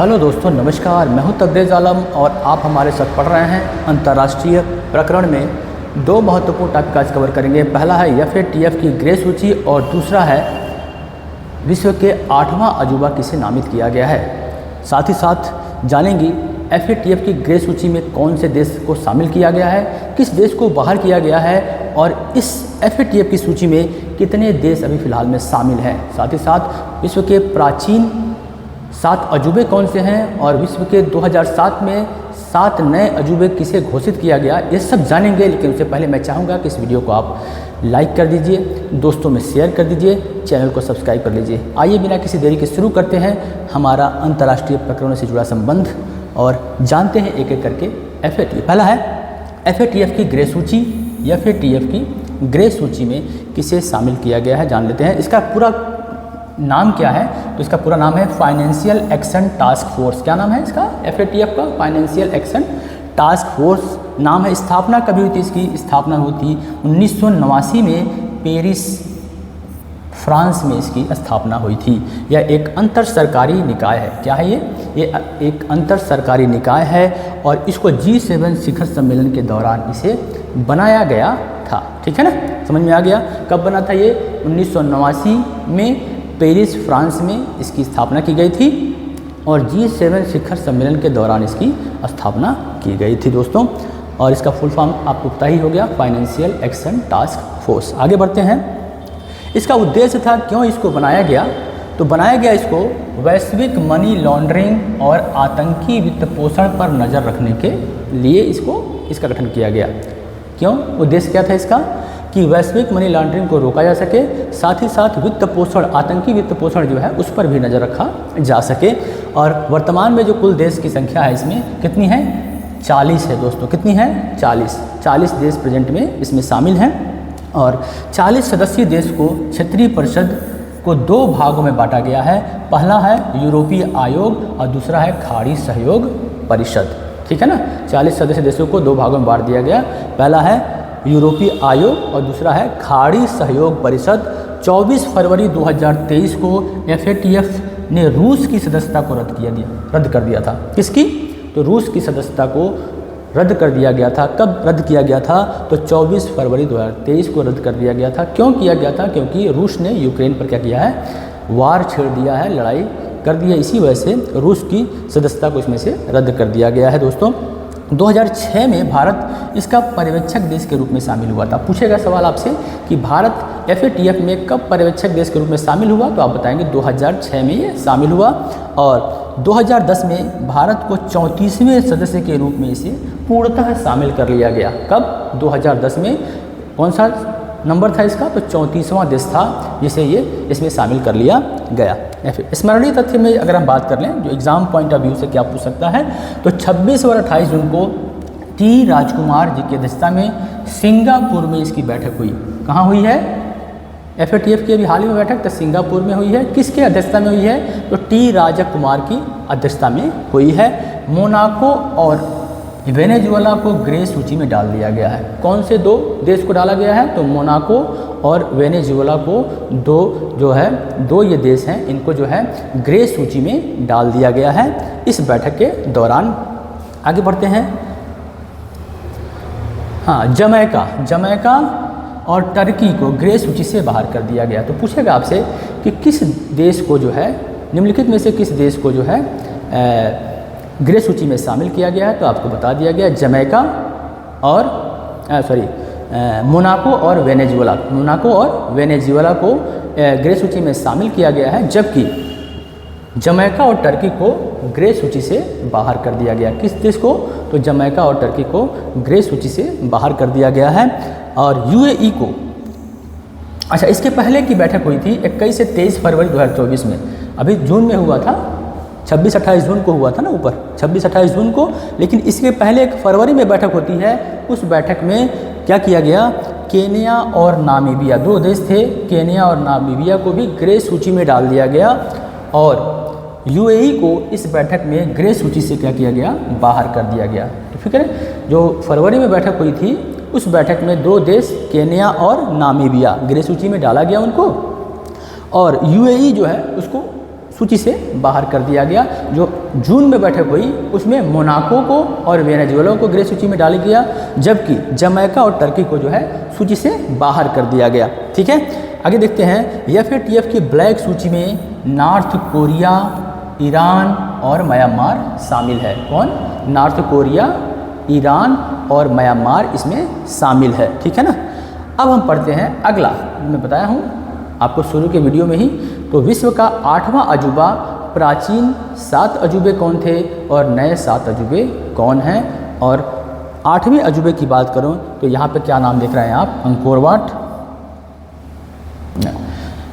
Hello दोस्तों, नमस्कार। मैं हूं तब्रेज़ आलम और आप हमारे साथ पढ़ रहे हैं अंतर्राष्ट्रीय प्रकरण में दो महत्वपूर्ण टॉपिक आज कवर करेंगे। पहला है FATF की ग्रे सूची और दूसरा है विश्व के 8वां अजूबा किसे नामित किया गया है। साथ ही साथ जानेंगे FATF की ग्रे सूची में कौन से देश को शामिल किया गया है, किस देश को बाहर किया गया है और इस FATF की सूची में कितने देश अभी फ़िलहाल में शामिल हैं। साथ ही साथ विश्व के प्राचीन 7 अजूबे कौन से हैं और विश्व के 2007 में 7 नए अजूबे किसे घोषित किया गया, ये सब जानेंगे। लेकिन उससे पहले मैं चाहूँगा कि इस वीडियो को आप लाइक कर दीजिए, दोस्तों में शेयर कर दीजिए, चैनल को सब्सक्राइब कर लीजिए। आइए बिना किसी देरी के शुरू करते हैं हमारा अंतर्राष्ट्रीय प्रकरणों से जुड़ा संबंध और जानते हैं एक एक करके FATF। पहला है FATF की ग्रे सूची। FATF की ग्रे सूची में किसे शामिल किया गया है जान लेते हैं। इसका पूरा नाम क्या है, तो इसका पूरा नाम है फाइनेंशियल एक्शन टास्क फोर्स। क्या नाम है इसका? FATF का फाइनेंशियल एक्शन टास्क फोर्स नाम है। स्थापना कभी हुई थी इसकी? स्थापना हुई थी 1989 में पेरिस फ्रांस में इसकी स्थापना हुई थी। यह एक अंतर सरकारी निकाय है। क्या है ये एक अंतर सरकारी निकाय है और इसको G7 शिखर सम्मेलन के दौरान इसे बनाया गया था। ठीक है ना, समझ में आ गया। कब बना था ये? 1989 में पेरिस फ्रांस में इसकी स्थापना की गई थी और G7 शिखर सम्मेलन के दौरान इसकी स्थापना की गई थी दोस्तों। और इसका फुल फॉर्म आपको पता ही हो गया, फाइनेंशियल एक्शन टास्क फोर्स। आगे बढ़ते हैं। इसका उद्देश्य था, क्यों इसको बनाया गया, तो बनाया गया इसको वैश्विक मनी लॉन्ड्रिंग और आतंकी वित्त पोषण पर नज़र रखने के लिए इसका गठन किया गया। क्यों? उद्देश्य क्या था इसका कि वैश्विक मनी लॉन्ड्रिंग को रोका जा सके, साथ ही साथ वित्त पोषण, आतंकी वित्त पोषण जो है उस पर भी नज़र रखा जा सके। और वर्तमान में जो कुल देश की संख्या है इसमें कितनी है? 40 है दोस्तों। कितनी है? 40 देश प्रेजेंट में इसमें शामिल हैं। और 40 सदस्यीय देश को क्षेत्रीय परिषद को 2 भागों में बांटा गया है। पहला है यूरोपीय आयोग और दूसरा है खाड़ी सहयोग परिषद। ठीक है ना, 40 सदस्य देशों को 2 भागों में बांट दिया गया। पहला है यूरोपीय आयोग और दूसरा है खाड़ी सहयोग परिषद। 24 फरवरी 2023 को FATF ने रूस की सदस्यता को रद्द कर दिया था। किसकी? तो रूस की सदस्यता को रद्द कर दिया गया था। कब रद्द किया गया था? तो 24 फरवरी 2023 को रद्द कर दिया गया था। क्यों किया गया था? क्योंकि रूस ने यूक्रेन पर क्या किया है? वार छेड़ दिया है, लड़ाई कर दी है। इसी वजह से रूस की सदस्यता को इसमें से रद्द कर दिया गया है दोस्तों। 2006 में भारत इसका पर्यवेक्षक देश के रूप में शामिल हुआ था। पूछेगा सवाल आपसे कि भारत FATF में कब पर्यवेक्षक देश के रूप में शामिल हुआ, तो आप बताएंगे 2006 में ये शामिल हुआ। और 2010 में भारत को 34वें सदस्य के रूप में इसे पूर्णतः शामिल कर लिया गया। कब? 2010 में। कौन सा नंबर था इसका? तो 34वां देश था जिसे ये इसमें शामिल कर लिया गया। स्मरणीय तथ्य में अगर हम बात कर लें, जो एग्जाम पॉइंट ऑफ व्यू से क्या पूछ सकता है, तो 26 और 28 जून को T राजकुमार जी की अध्यक्षता में सिंगापुर में इसकी बैठक हुई। कहाँ हुई है? FATF की अभी हाल ही में बैठक तो सिंगापुर में हुई है। किसके अध्यक्षता में हुई है? तो T राजकुमार की अध्यक्षता में हुई है। मोनाको और वेनेजुएला को ग्रे सूची में डाल दिया गया है। कौन से 2 देश को डाला गया है? तो मोनाको और वेनेजुएला को दो ये देश हैं, इनको जो है ग्रे सूची में डाल दिया गया है इस बैठक के दौरान। आगे बढ़ते हैं। हाँ, जमैका और टर्की को ग्रे सूची से बाहर कर दिया गया। तो पूछेगा आपसे कि किस देश को जो है, निम्नलिखित में से किस देश को जो है ग्रे सूची में शामिल किया गया है, तो आपको बता दिया गया जमैका और मोनाको और वेनेजुएला। मोनाको और वेनेजुएला को ग्रे सूची में शामिल किया गया है, जबकि जमैका और टर्की को ग्रे सूची से बाहर कर दिया गया। किस देश को? तो जमैका और टर्की को ग्रे सूची से बाहर कर दिया गया है। और UAE को, अच्छा, इसके पहले की बैठक हुई थी 21 से 23 फरवरी 2024 में। अभी जून में हुआ था, 26-28 जून को हुआ था ना ऊपर, 26-28 जून को। लेकिन इसके पहले एक फरवरी में बैठक होती है। उस बैठक में क्या किया गया? केन्या और नामीबिया, 2 देश थे, केन्या और नामीबिया को भी ग्रे सूची में डाल दिया गया। और UAE को इस बैठक में ग्रे सूची से क्या किया गया? बाहर कर दिया गया। तो फिक्र है, जो फरवरी में बैठक हुई थी उस बैठक में 2 देश केन्या और नामीबिया ग्रे सूची में डाला गया उनको, और UAE जो है उसको सूची से बाहर कर दिया गया। जो जून में बैठक हुई उसमें मोनाको को और वेनेजुएला को ग्रे सूची में डाल गया, जबकि जमैका और टर्की को जो है सूची से बाहर कर दिया गया। ठीक है, आगे देखते हैं। FATF की ब्लैक सूची में नॉर्थ कोरिया, ईरान और म्यांमार शामिल है। कौन? नॉर्थ कोरिया, ईरान और म्यांमार इसमें शामिल है। ठीक है ना। अब हम पढ़ते हैं अगला। मैं बताया हूँ आपको शुरू के वीडियो में ही, तो विश्व का 8वां अजूबा, प्राचीन 7 अजूबे कौन थे और नए 7 अजूबे कौन हैं। और 8वें अजूबे की बात करूं तो यहाँ पे क्या नाम देख रहे हैं आप? Angkor Wat.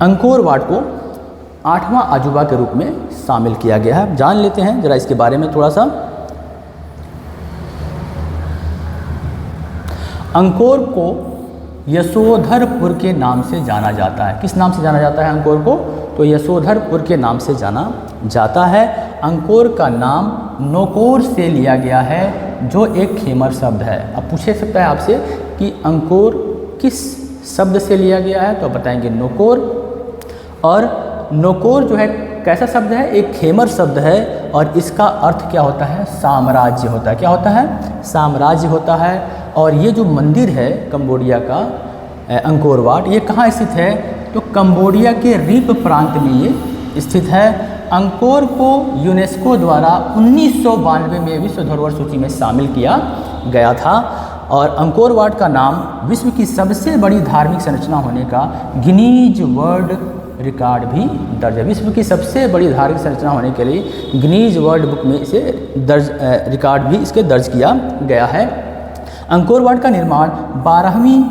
अंकोर वाट को 8वां अजूबा के रूप में शामिल किया गया है। जान लेते हैं जरा इसके बारे में थोड़ा सा। अंकोर को यशोधरपुर के नाम से जाना जाता है। किस नाम से जाना जाता है अंकोर को? तो यशोधरपुर के नाम से जाना जाता है। अंकोर का नाम नोकोर से लिया गया है, जो एक खेमर शब्द है। अब पूछे सकता है आपसे कि अंकोर किस शब्द से लिया गया है, तो बताएंगे नोकोर। और नोकोर जो है कैसा शब्द है? एक खेमर शब्द है और इसका अर्थ क्या होता है? साम्राज्य होता है। क्या होता है? साम्राज्य होता है। और ये जो मंदिर है कंबोडिया का अंकोर वाट, ये कहाँ स्थित है? तो कंबोडिया के रीप प्रांत में ये स्थित है। अंकोर को यूनेस्को द्वारा 1992 में विश्व धरोहर सूची में शामिल किया गया था। और अंकोर वाट का नाम विश्व की सबसे बड़ी धार्मिक संरचना होने का गिनीज वर्ल्ड रिकॉर्ड भी दर्ज है। विश्व की सबसे बड़ी धार्मिक संरचना होने के लिए गिनीज वर्ल्ड बुक में इसे दर्ज रिकॉर्ड भी इसके दर्ज किया गया है। अंकोर वाट का निर्माण 12वीं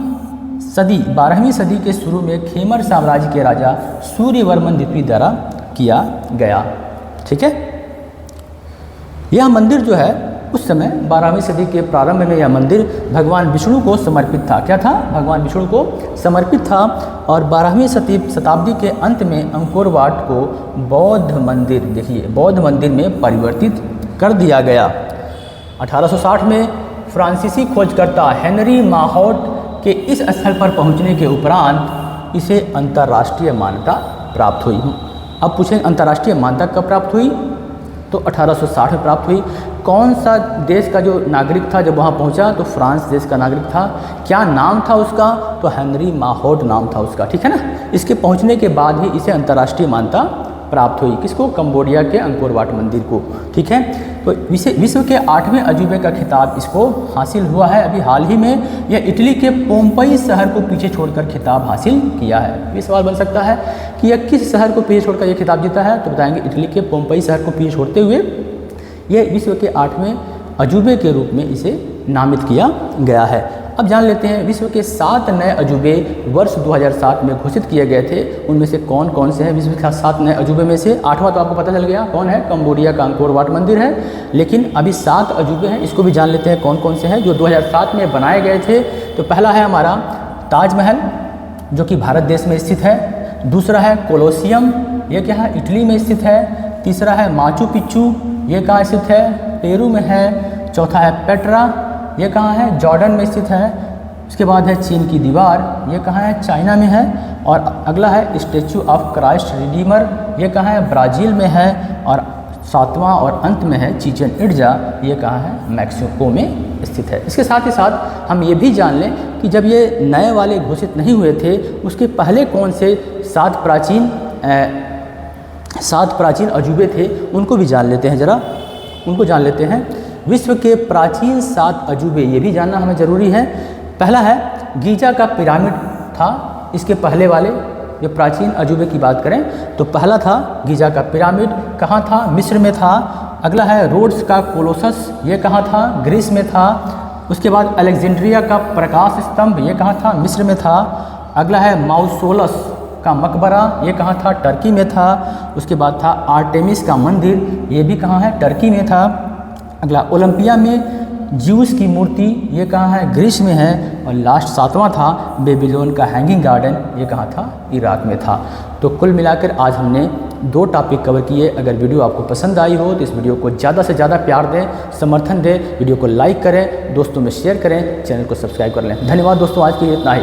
सदी के शुरू में खेमर साम्राज्य के राजा सूर्यवर्मन द्वितीय द्वारा किया गया। ठीक है, यह मंदिर जो है उस समय 12वीं सदी के प्रारंभ में यह मंदिर भगवान विष्णु को समर्पित था। क्या था? भगवान विष्णु को समर्पित था। और 12वीं शताब्दी के अंत में अंकोर वाट को बौद्ध मंदिर, देखिए बौद्ध मंदिर में परिवर्तित कर दिया गया। 1860 में फ्रांसीसी खोजकर्ता हेनरी माहौट के इस स्थल पर पहुंचने के उपरांत इसे अंतर्राष्ट्रीय मान्यता प्राप्त हुई। अब पूछें अंतर्राष्ट्रीय मान्यता कब प्राप्त हुई? तो 1860 में प्राप्त हुई। कौन सा देश का जो नागरिक था जब वहाँ पहुँचा? तो फ्रांस देश का नागरिक था। क्या नाम था उसका? तो हेनरी माहौट नाम था उसका। ठीक है ना। इसके पहुँचने के बाद ही इसे अंतर्राष्ट्रीय मान्यता प्राप्त हुई। किसको? कंबोडिया के अंकोर वाट मंदिर को। ठीक है, तो विश्व के 8वें अजूबे का खिताब इसको हासिल हुआ है अभी हाल ही में। यह इटली के पोम्पई शहर को पीछे छोड़कर खिताब हासिल किया है। ये सवाल बन सकता है कि यह किस शहर को पीछे छोड़कर यह खिताब जीता है, तो बताएंगे इटली के पोम्पई शहर को पीछे छोड़ते हुए यह विश्व के 8वें अजूबे के रूप में इसे नामित किया गया है। अब जान लेते हैं विश्व के 7 नए अजूबे वर्ष 2007 में घोषित किए गए थे, उनमें से कौन कौन से हैं। विश्व के 7 नए अजूबे में से 8वां तो आपको पता चल गया कौन है, कंबोडिया का अंकोर वाट मंदिर है। लेकिन अभी 7 अजूबे हैं, इसको भी जान लेते हैं कौन कौन से हैं जो 2007 में बनाए गए थे। तो पहला है हमारा ताजमहल, जो कि भारत देश में स्थित है। दूसरा है कोलोसियम, ये क्या है? इटली में स्थित है। तीसरा है माचू पिच्चू, ये कहाँ स्थित है? पेरू में है। चौथा है पेट्रा, ये कहाँ है? जॉर्डन में स्थित है। उसके बाद है चीन की दीवार, ये कहाँ है? चाइना में है। और अगला है स्टैचू ऑफ क्राइस्ट रिडीमर, ये कहाँ है? ब्राज़ील में है। और 7वां और अंत में है चिचेन इट्जा, ये कहाँ है? मैक्सिको में स्थित है। इसके साथ ही साथ हम ये भी जान लें कि जब ये नए वाले घोषित नहीं हुए थे उसके पहले कौन से 7 प्राचीन अजूबे थे, उनको भी जान लेते हैं। ज़रा उनको जान लेते हैं। विश्व के प्राचीन 7 अजूबे, ये भी जानना हमें ज़रूरी है। पहला है गीजा का पिरामिड था। इसके पहले वाले जो प्राचीन अजूबे की बात करें तो पहला था गीजा का पिरामिड, कहाँ था? मिस्र में था। अगला है रोड्स का कोलोसस, ये कहाँ था? ग्रीस में था। उसके बाद अलेक्जेंड्रिया का प्रकाश स्तंभ, ये कहाँ था? मिस्र में था। अगला है माउसोलस का मकबरा, ये कहाँ था? टर्की में था। उसके बाद था आर्टेमिस का मंदिर, ये भी कहाँ है? टर्की में था। अगला ओलंपिया में ज्यूस की मूर्ति, ये कहाँ है? ग्रीस में है। और लास्ट 7वां था बेबीलोन का हैंगिंग गार्डन, ये कहाँ था? इराक में था। तो कुल मिलाकर आज हमने 2 टॉपिक कवर किए। अगर वीडियो आपको पसंद आई हो तो इस वीडियो को ज़्यादा से ज़्यादा प्यार दें, समर्थन दें, वीडियो को लाइक करें, दोस्तों में शेयर करें, चैनल को सब्सक्राइब कर लें। धन्यवाद दोस्तों, आज के लिए इतना ही।